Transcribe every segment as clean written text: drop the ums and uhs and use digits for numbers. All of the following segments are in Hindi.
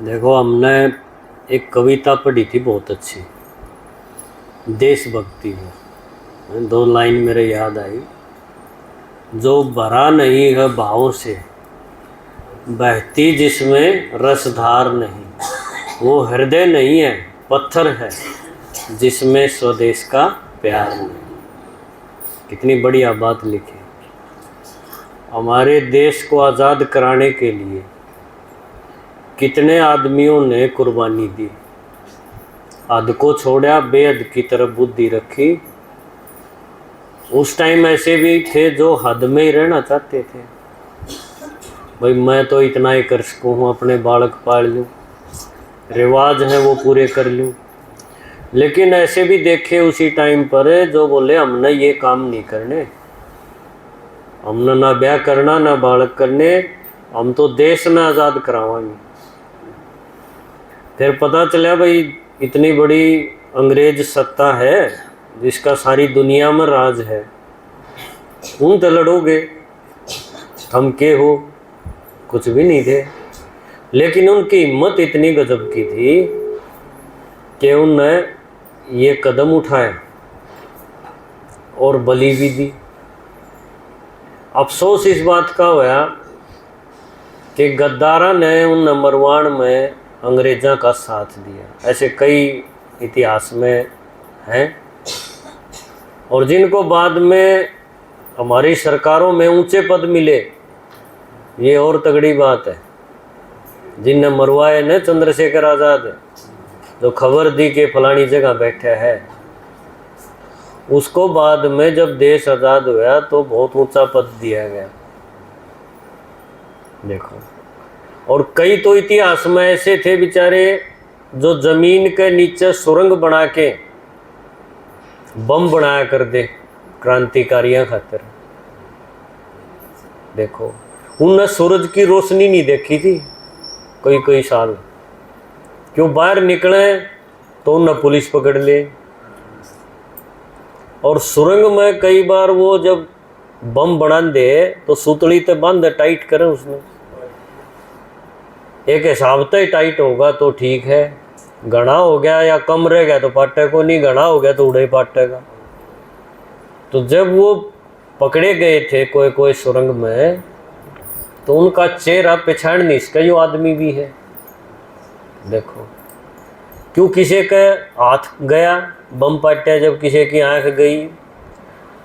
देखो, हमने एक कविता पढ़ी थी बहुत अच्छी, देशभक्ति में। दो लाइन मेरे याद आई। जो भरा नहीं है भावों से, बहती जिसमें रसधार नहीं, वो हृदय नहीं है, पत्थर है जिसमें स्वदेश का प्यार नहीं। कितनी बढ़िया बात लिखी। हमारे देश को आज़ाद कराने के लिए कितने आदमियों ने कुर्बानी दी। हद को छोड़ा, बेहद की तरफ बुद्धि रखी। उस टाइम ऐसे भी थे जो हद में ही रहना चाहते थे। भाई मैं तो इतना ही कर सकूँ हूँ, अपने बालक पाल लूँ, रिवाज हैं वो पूरे कर लूँ। लेकिन ऐसे भी देखे उसी टाइम पर जो बोले हमने ये काम नहीं करने, हमने ना ब्याह करना ना बालक करने, हम तो देश ना आज़ाद करावांगे। फिर पता चला भाई इतनी बड़ी अंग्रेज सत्ता है जिसका सारी दुनिया में राज है, उन तो लड़ोगे, हम के हो, कुछ भी नहीं थे। लेकिन उनकी हिम्मत इतनी गजब की थी कि उनने ये कदम उठाया और बलि भी दी। अफसोस इस बात का हुआ कि गद्दारा ने उन मरवाण में अंग्रेज़ों का साथ दिया। ऐसे कई इतिहास में हैं, और जिनको बाद में हमारी सरकारों में ऊंचे पद मिले, ये और तगड़ी बात है। जिनने मरवाए न चंद्रशेखर आज़ाद, जो खबर दी कि फलानी जगह बैठा है, उसको बाद में जब देश आज़ाद हुआ तो बहुत ऊंचा पद दिया गया। देखो, और कई तो इतिहास में ऐसे थे बेचारे जो जमीन के नीचे सुरंग बना के बम बनाया कर दे क्रांतिकारियों खातिर। देखो, उनने सूरज की रोशनी नहीं देखी थी कई साल, क्यों बाहर निकले तो उन्हें पुलिस पकड़ ले। और सुरंग में कई बार वो जब बम बना दे तो सुतली ते बंद टाइट करें उसने, एक हिसाब से टाइट होगा तो ठीक है, घना हो गया या कम रह गया तो पाटे को नहीं, घना हो गया तो उड़े पाटेगा। तो जब वो पकड़े गए थे कोई सुरंग में, तो उनका चेहरा पहचान नहीं सका यो आदमी भी है। देखो, क्यों किसी का हाथ गया बम पाटे, जब किसी की आंख गई,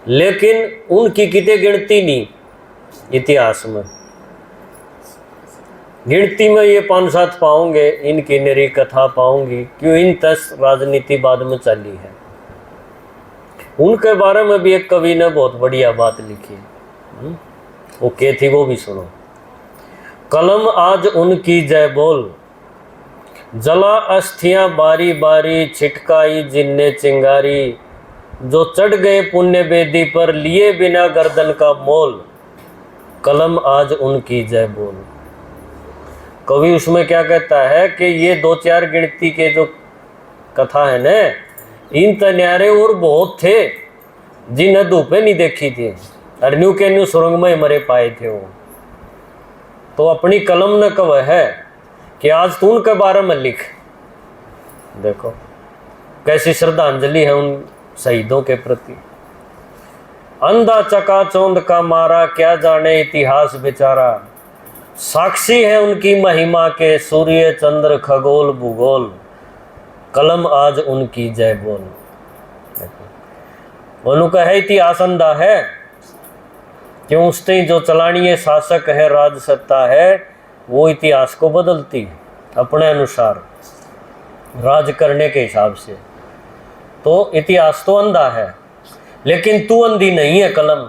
लेकिन उनकी कितने गिनती नहीं इतिहास में। गिनती में ये 5-7 पाओगे, इनकी निरी कथा पाऊंगी, क्यों इन 10 राजनीति बाद में चली है। उनके बारे में भी एक कवि ने बहुत बढ़िया बात लिखी, वो क्या थी वो भी सुनो। कलम आज उनकी जय बोल, जला अस्थियां बारी बारी, छिटकाई जिनने चिंगारी, जो चढ़ गए पुण्य बेदी पर, लिए बिना गर्दन का मोल, कलम आज उनकी जय बोल। कवि उसमें क्या कहता है कि ये 2-4 गिनती के जो कथा है न, इन तन्यारे और बहुत थे जिन्हें धूपें नहीं देखी थी, और न्यू के न्यू सुरंग में मरे पाए थे वो। तो अपनी कलम न कव है कि आज तू उनके बारे में लिख। देखो कैसी श्रद्धांजलि है उन शहीदों के प्रति। अंधा चकाचौंध का मारा, क्या जाने इतिहास बेचारा, साक्षी है उनकी महिमा के सूर्य चंद्र खगोल भूगोल, कलम आज उनकी जय बोल। उनका है इतिहास अंधा है, क्यों उससे जो चलानीय शासक है, राज सत्ता है, वो इतिहास को बदलती है अपने अनुसार, राज करने के हिसाब से। तो इतिहास तो अंधा है, लेकिन तू अंधी नहीं है कलम।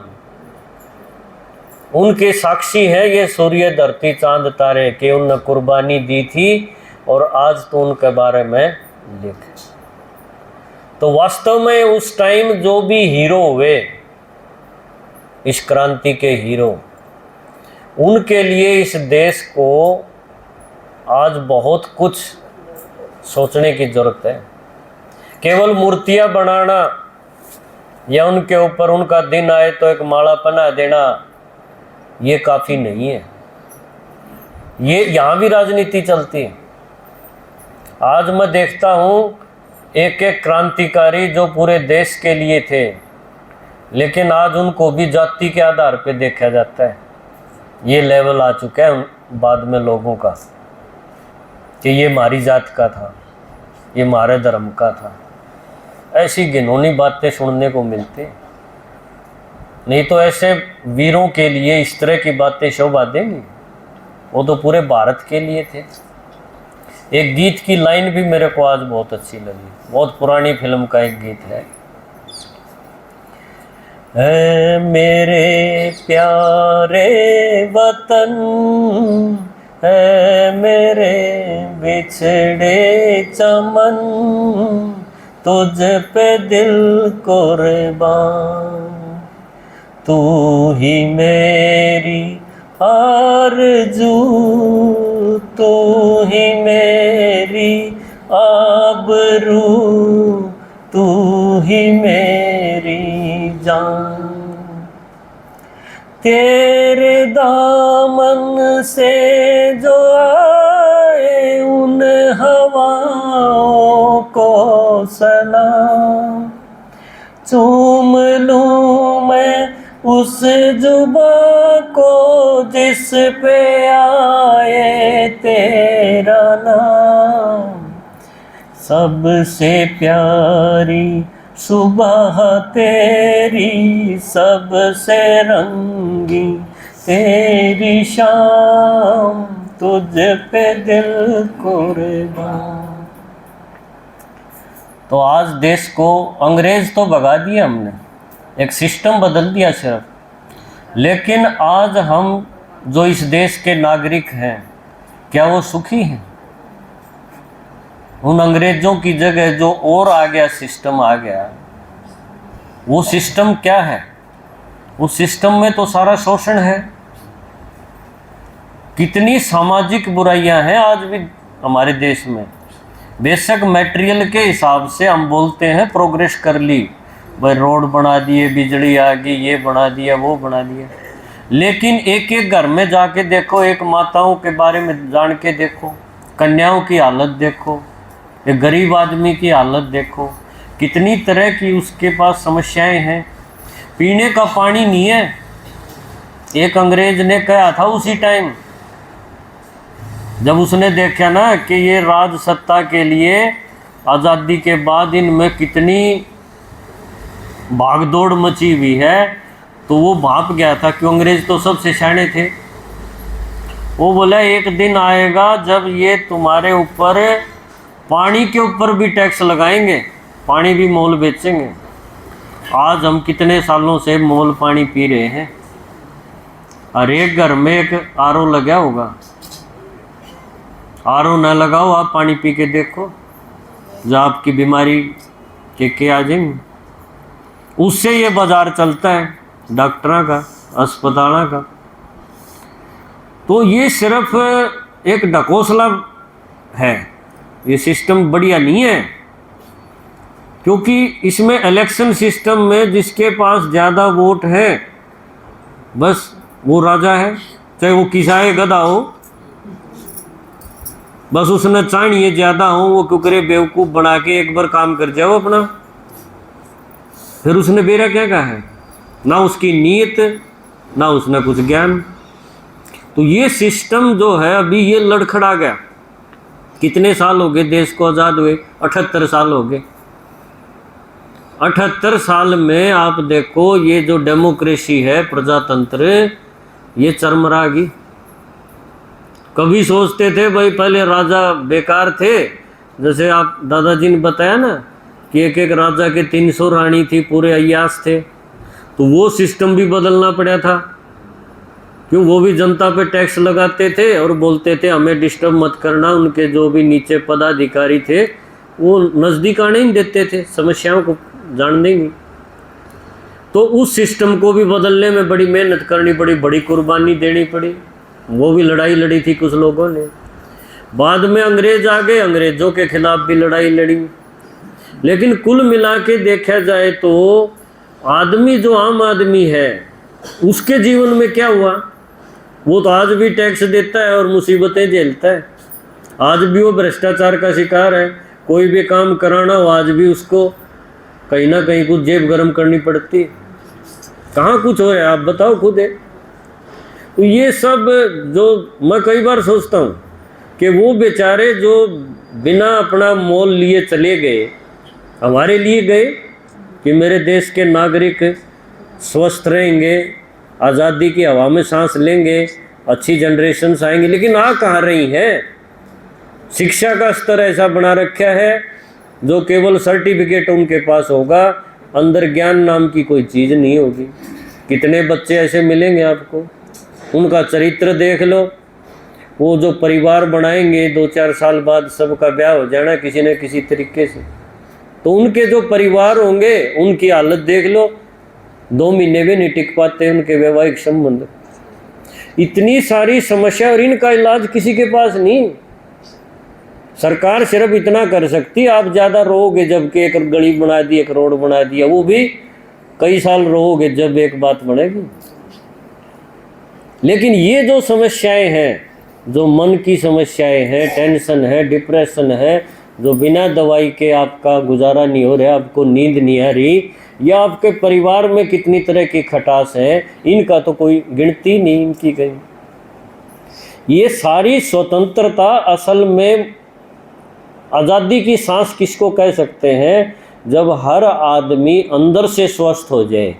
उनके साक्षी है ये सूर्य धरती चांद तारे, कि उन्होंने कुर्बानी दी थी, और आज तो उनके बारे में लिख। तो वास्तव में उस टाइम जो भी हीरो हुए, इस क्रांति के हीरो, उनके लिए इस देश को आज बहुत कुछ सोचने की जरूरत है। केवल मूर्तियां बनाना या उनके ऊपर उनका दिन आए तो एक माला पहना देना, ये काफ़ी नहीं है। ये यहाँ भी राजनीति चलती है। आज मैं देखता हूँ एक एक क्रांतिकारी जो पूरे देश के लिए थे, लेकिन आज उनको भी जाति के आधार पे देखा जाता है। ये लेवल आ चुका है बाद में लोगों का कि ये हमारी जात का था, ये हमारे धर्म का था। ऐसी घिनौनी बातें सुनने को मिलती। नहीं तो ऐसे वीरों के लिए इस तरह की बातें शोभा देंगी? वो तो पूरे भारत के लिए थे। एक गीत की लाइन भी मेरे को आज बहुत अच्छी लगी, बहुत पुरानी फिल्म का एक गीत है मेरे प्यारे वतन, है मेरे बिछड़े चमन, तुझ पे दिल कुर्बान, तू ही मेरी आरज़ू, तू ही मेरी आबरू, तू ही मेरी जान। तेरे दामन से जो आए उन हवाओं को सलाम, चूम लूं मैं उस जुबां को जिस पे आए तेरा नाम। सबसे प्यारी सुबह तेरी, सबसे रंगी तेरी शाम, तुझ पे दिल कुर्बान। तो आज देश को अंग्रेज तो भगा दिया हमने, एक सिस्टम बदल दिया सिर्फ, लेकिन आज हम जो इस देश के नागरिक हैं, क्या वो सुखी हैं? उन अंग्रेजों की जगह जो और आ गया सिस्टम आ गया, वो सिस्टम क्या है? उस सिस्टम में तो सारा शोषण है। कितनी सामाजिक बुराइयां हैं आज भी हमारे देश में। बेशक मटेरियल के हिसाब से हम बोलते हैं प्रोग्रेस कर ली, भाई रोड बना दिए, बिजली आ गई, ये बना दिया, वो बना दिया, लेकिन एक एक घर में जाके देखो, एक माताओं के बारे में जान के देखो, कन्याओं की हालत देखो, एक गरीब आदमी की हालत देखो, कितनी तरह की उसके पास समस्याएं हैं। पीने का पानी नहीं है। एक अंग्रेज ने कहा था उसी टाइम जब उसने देखा ना कि ये राज सत्ता के लिए आज़ादी के बाद इनमें कितनी भागदौड़ मची हुई है, तो वो भाप गया था, क्यों अंग्रेज तो सबसे शाणे थे। वो बोला एक दिन आएगा जब ये तुम्हारे ऊपर पानी के ऊपर भी टैक्स लगाएंगे, पानी भी मोल बेचेंगे। आज हम कितने सालों से मोल पानी पी रहे हैं। हर एक घर में एक आरओ लगा होगा, आरओ न लगाओ, आप पानी पी के देखो, जब आपकी बीमारी के आ जाएंगे। उससे ये बाजार चलता है डॉक्टरों का, अस्पतालों का। तो ये सिर्फ एक ढकोसला है, ये सिस्टम बढ़िया नहीं है, क्योंकि इसमें इलेक्शन सिस्टम में जिसके पास ज़्यादा वोट है बस वो राजा है, चाहे वो किसाए गधा हो, बस उसने चाहिए ज़्यादा हो, वो क्यों करे बेवकूफ़ बना के एक बार काम कर जाओ अपना, फिर उसने बेरा क्या कहा है, ना उसकी नीयत ना उसने कुछ ज्ञान। तो ये सिस्टम जो है अभी ये लड़खड़ा गया। कितने साल हो गए देश को आज़ाद हुए? 78 साल हो गए। 78 साल में आप देखो ये जो डेमोक्रेसी है, प्रजातंत्र, ये चरमरा गई। कभी सोचते थे भाई पहले राजा बेकार थे, जैसे आप दादाजी ने बताया ना कि एक एक राजा के 300 रानी थी, पूरे अय्यास थे, तो वो सिस्टम भी बदलना पड़ा था। क्यों? वो भी जनता पे टैक्स लगाते थे और बोलते थे हमें डिस्टर्ब मत करना। उनके जो भी नीचे पदाधिकारी थे वो नज़दीक आने नहीं देते थे, समस्याओं को जान देंगे। तो उस सिस्टम को भी बदलने में बड़ी मेहनत करनी पड़ी, बड़ी कुर्बानी देनी पड़ी। वो भी लड़ाई लड़ी थी कुछ लोगों ने। बाद में अंग्रेज आ गए, अंग्रेज़ों के खिलाफ भी लड़ाई लड़ी। लेकिन कुल मिला के देखा जाए तो आदमी जो आम आदमी है उसके जीवन में क्या हुआ? वो तो आज भी टैक्स देता है और मुसीबतें झेलता है, आज भी वो भ्रष्टाचार का शिकार है। कोई भी काम कराना हो आज भी उसको कहीं ना कहीं कुछ जेब गर्म करनी पड़ती है। कहाँ कुछ हो रहा है आप बताओ खुद है। तो ये सब जो मैं कई बार सोचता हूँ कि वो बेचारे जो बिना अपना मोल लिए चले गए, हमारे लिए गए कि मेरे देश के नागरिक स्वस्थ रहेंगे, आज़ादी की हवा में सांस लेंगे, अच्छी जनरेशन्स आएंगी, लेकिन आ कहाँ रही हैं। शिक्षा का स्तर ऐसा बना रखा है जो केवल सर्टिफिकेट उनके पास होगा, अंदर ज्ञान नाम की कोई चीज़ नहीं होगी। कितने बच्चे ऐसे मिलेंगे आपको, उनका चरित्र देख लो। वो जो परिवार बनाएंगे 2-4 साल बाद सबका ब्याह हो जाना किसी न किसी तरीके से, तो उनके जो परिवार होंगे उनकी हालत देख लो, 2 महीने भी नहीं टिक पाते उनके वैवाहिक संबंध। इतनी सारी समस्या और इनका इलाज किसी के पास नहीं। सरकार सिर्फ इतना कर सकती, आप ज़्यादा रोओगे जबकि एक गली बना दी, एक रोड बना दिया, वो भी कई साल रोओगे जब एक बात बनेगी। लेकिन ये जो समस्याएं हैं, जो मन की समस्याएं हैं, टेंशन है, डिप्रेशन है, जो बिना दवाई के आपका गुजारा नहीं हो रहा, आपको नींद नहीं आ रही, या आपके परिवार में कितनी तरह की खटास है, इनका तो कोई गिनती नहीं इनकी कहीं। ये सारी स्वतंत्रता असल में आज़ादी की सांस किसको कह सकते हैं, जब हर आदमी अंदर से स्वस्थ हो जाए,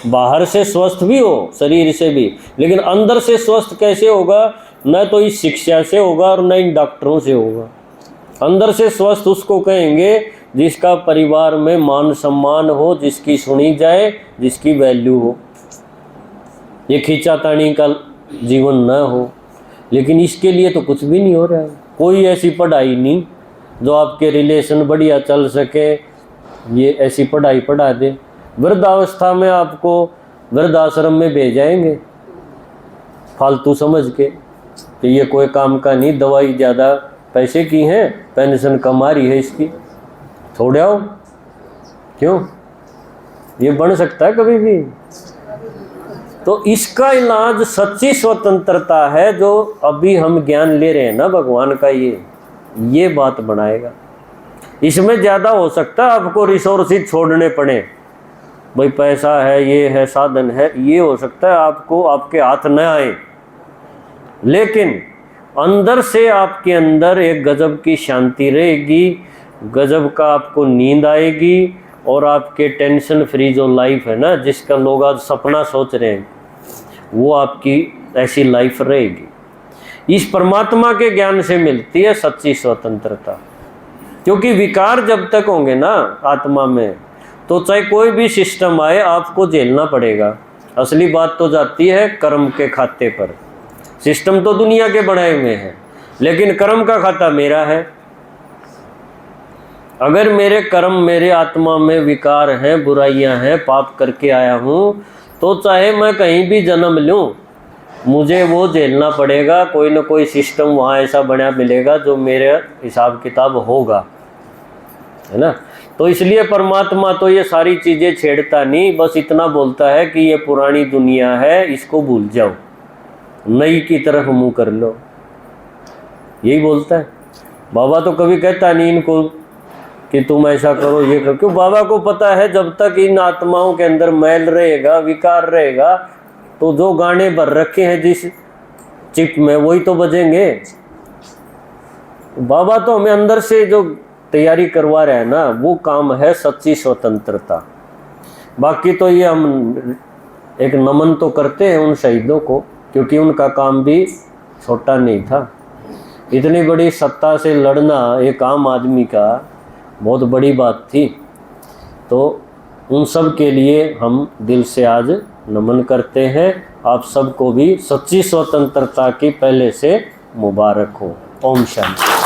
बाहर से स्वस्थ भी हो शरीर से भी, लेकिन अंदर से स्वस्थ कैसे होगा, न तो इस शिक्षा से होगा और न इन डॉक्टरों से होगा। अंदर से स्वस्थ उसको कहेंगे जिसका परिवार में मान सम्मान हो, जिसकी सुनी जाए, जिसकी वैल्यू हो, ये खींचातानी का जीवन न हो। लेकिन इसके लिए तो कुछ भी नहीं हो रहा है, कोई ऐसी पढ़ाई नहीं जो आपके रिलेशन बढ़िया चल सके, ये ऐसी पढ़ाई पढ़ा दे। वृद्धावस्था में आपको वृद्धाश्रम में भेज जाएंगे फालतू समझ के कि ये कोई काम का नहीं, दवाई ज़्यादा पैसे की है, पेंशन कम आ रही है इसकी, छोड़ आओ। क्यों, ये बन सकता है कभी भी? तो इसका इलाज सच्ची स्वतंत्रता है, जो अभी हम ज्ञान ले रहे हैं ना भगवान का, ये बात बनाएगा। इसमें ज़्यादा हो सकता है आपको रिसोर्सेज छोड़ने पड़े, भाई पैसा है, ये है, साधन है, ये हो सकता है आपको आपके हाथ न आए, लेकिन अंदर से आपके अंदर एक गजब की शांति रहेगी, गजब का आपको नींद आएगी, और आपके टेंशन फ्री जो लाइफ है ना, जिसका लोग आज सपना सोच रहे हैं, वो आपकी ऐसी लाइफ रहेगी। इस परमात्मा के ज्ञान से मिलती है सच्ची स्वतंत्रता। क्योंकि विकार जब तक होंगे ना आत्मा में, तो चाहे कोई भी सिस्टम आए आपको झेलना पड़ेगा। असली बात तो जाती है कर्म के खाते पर। सिस्टम तो दुनिया के बनाए हुए हैं, लेकिन कर्म का खाता मेरा है। अगर मेरे कर्म, मेरे आत्मा में विकार हैं, बुराइयां हैं, पाप करके आया हूँ, तो चाहे मैं कहीं भी जन्म लूँ, मुझे वो झेलना पड़ेगा। कोई ना कोई सिस्टम वहाँ ऐसा बना मिलेगा जो मेरे हिसाब किताब होगा, है ना। तो इसलिए परमात्मा तो ये सारी चीज़ें छेड़ता नहीं, बस इतना बोलता है कि ये पुरानी दुनिया है, इसको भूल जाओ, नई की तरफ मुँह कर लो, यही बोलता है। बाबा तो कभी कहता नहीं इनको कि तुम ऐसा करो, ये करो, क्यों? बाबा को पता है जब तक इन आत्माओं के अंदर मैल रहेगा, विकार रहेगा, तो जो गाने भर रखे हैं जिस चिप में वही तो बजेंगे। बाबा तो हमें अंदर से जो तैयारी करवा रहे हैं ना, वो काम है सच्ची स्वतंत्रता। बाकी तो ये हम एक नमन तो करते हैं उन शहीदों को, क्योंकि उनका काम भी छोटा नहीं था। इतनी बड़ी सत्ता से लड़ना एक आम आदमी का बहुत बड़ी बात थी। तो उन सब के लिए हम दिल से आज नमन करते हैं। आप सबको भी सच्ची स्वतंत्रता की पहले से मुबारक हो। ओम शांति।